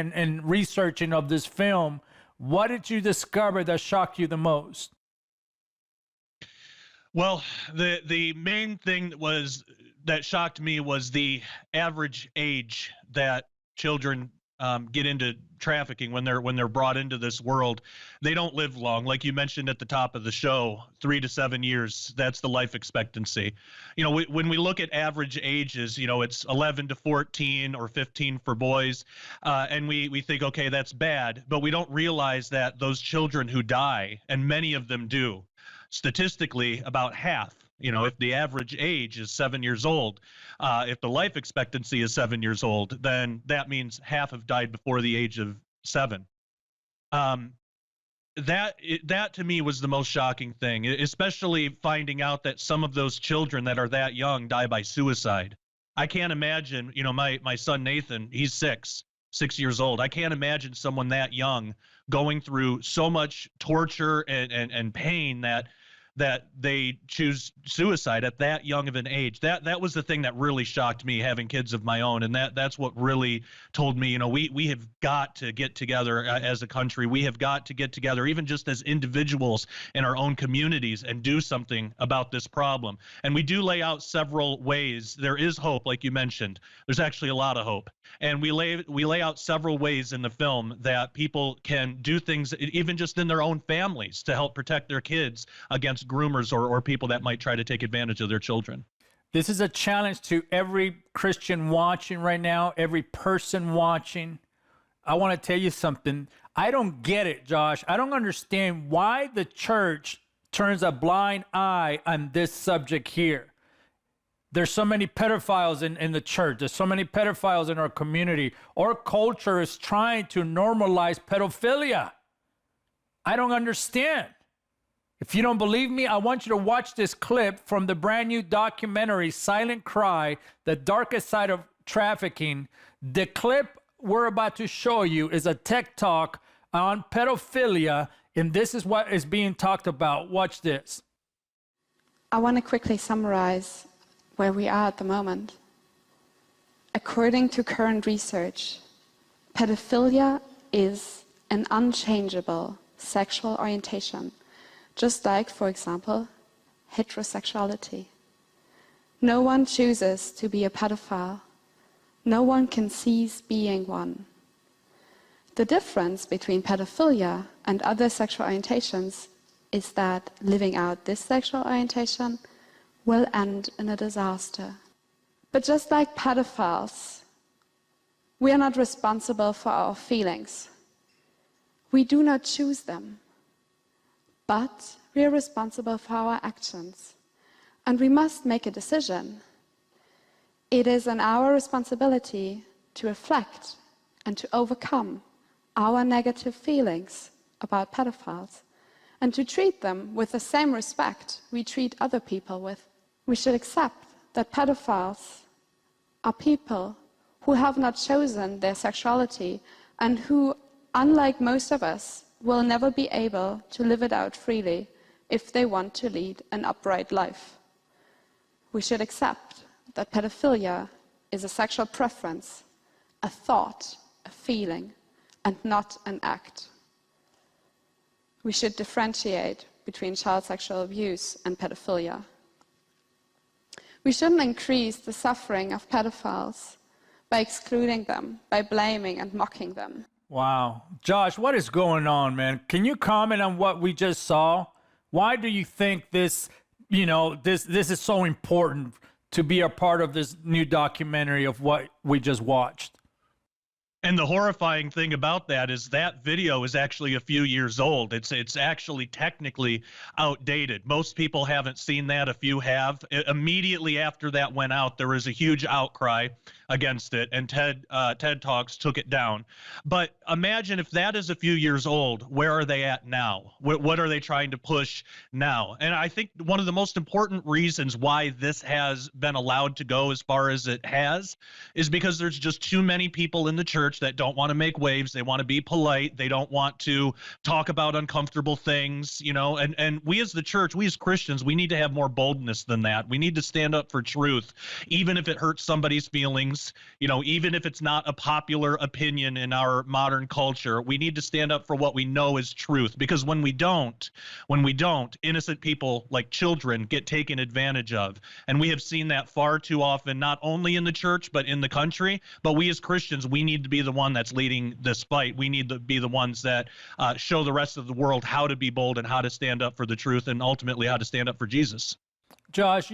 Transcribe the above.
and researching of this film, what did you discover that shocked you the most? Well, the main thing that shocked me was the average age that children get into trafficking when they're brought into this world. They don't live long, like you mentioned at the top of the show. 3 to 7 years, that's the life expectancy. You know, when we look at average ages, you know, it's 11 to 14 or 15 for boys, and we think, okay, that's bad, but we don't realize that those children who die, and many of them do, statistically about half. You know, if the average age is 7 years old, if the life expectancy is 7 years old, then that means half have died before the age of 7. That to me was the most shocking thing, especially finding out that some of those children that are that young die by suicide. I can't imagine, you know, my son Nathan, he's 6 years old. I can't imagine someone that young going through so much torture and pain that they choose suicide at that young of an age. That was the thing that really shocked me, having kids of my own, and that's what really told me, you know, we have got to get together as a country. We have got to get together, even just as individuals in our own communities, and do something about this problem. And we do lay out several ways. There is hope, like you mentioned. There's actually a lot of hope. And we lay out several ways in the film that people can do things, even just in their own families, to help protect their kids against groomers or people that might try to take advantage of their children. This is a challenge to every Christian watching right now, every person watching. I want to tell you something. I don't get it, Josh. I don't understand why the church turns a blind eye on this subject here. There's so many pedophiles in the church. There's so many pedophiles in our community. Our culture is trying to normalize pedophilia. I don't understand. If you don't believe me, I want you to watch this clip from the brand new documentary, Silent Cry, The Darkest Side of Trafficking. The clip we're about to show you is a tech talk on pedophilia, and this is what is being talked about. Watch this. I want to quickly summarize where we are at the moment. According to current research, pedophilia is an unchangeable sexual orientation, just like, for example, heterosexuality. No one chooses to be a pedophile. No one can cease being one. The difference between pedophilia and other sexual orientations is that living out this sexual orientation will end in a disaster. But just like pedophiles, we are not responsible for our feelings. We do not choose them, but we are responsible for our actions. And we must make a decision. It is in our responsibility to reflect and to overcome our negative feelings about pedophiles, and to treat them with the same respect we treat other people with. We should accept that pedophiles are people who have not chosen their sexuality and who, unlike most of us, will never be able to live it out freely if they want to lead an upright life. We should accept that pedophilia is a sexual preference, a thought, a feeling, and not an act. We should differentiate between child sexual abuse and pedophilia. We shouldn't increase the suffering of pedophiles by excluding them, by blaming and mocking them. Wow. Josh, what is going on, man? Can you comment on what we just saw? Why do you think this, this is so important to be a part of this new documentary of what we just watched? And the horrifying thing about that is that video is actually a few years old. It's actually technically outdated. Most people haven't seen that. A few have. Immediately after that went out, there was a huge outcry against it, and TED Talks took it down. But imagine if that is a few years old, where are they at now? What are they trying to push now? And I think one of the most important reasons why this has been allowed to go as far as it has is because there's just too many people in the church church that don't want to make waves. They want to be polite. They don't want to talk about uncomfortable things, you know, and we as the church, we as Christians, we need to have more boldness than that. We need to stand up for truth, even if it hurts somebody's feelings, you know, even if it's not a popular opinion in our modern culture. We need to stand up for what we know is truth, because when we don't, innocent people like children get taken advantage of. And we have seen that far too often, not only in the church, but in the country. But we as Christians, we need to be the one that's leading this fight. We need to be the ones that show the rest of the world how to be bold and how to stand up for the truth, and ultimately how to stand up for Jesus. Josh,